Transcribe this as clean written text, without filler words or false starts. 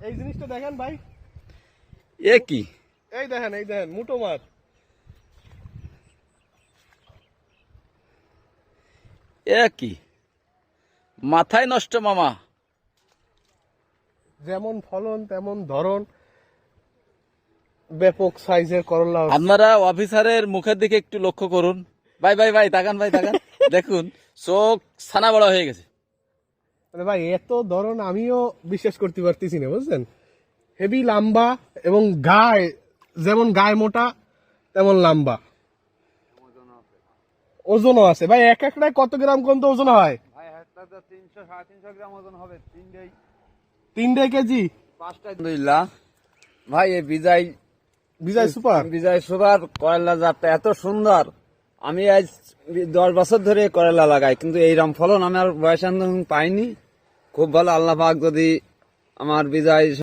এই জিনিসটা দেখেন ভাই, এ কি? এই দেখেন মুটো মাছ। এ কি? মাথায় নষ্ট মামা। যেমন ফলন তেমন ধরন, ব্যাপক সাইজের করলা। আপনারা অফিসারের মুখের দিকে একটু লক্ষ্য করুন। ভাই ভাই ভাই তাকান, ভাই তাকান। দেখুন চোখ ছানা বড় হয়ে গেছে। মানে ভাই এত ধরন আমিও বিশ্বাস করতে পারতেছি না, বুঝছেন। হেভি লম্বা এবং গায়ে, যেমন গায়ে মোটা তেমন লম্বা, ওজনও আছে ভাই। এক একটায় কত গ্রাম কোন তো ওজন হয় ভাই? একটা তো 300-350 গ্রাম ওজন হবে। তিনটেই 3 কেজি। 5টা আলহামদুলিল্লাহ ভাই। এই বিজয় সুপার। বিজয় সুপার করলা জাতটা এত সুন্দর। আমি আজ 10 বছর ধরে করলা লাগাই, কিন্তু এইরকম ফলন আমার বয়স পাইনি। খুব ভালো। আল্লাহ পাক যদি আমার বিজয়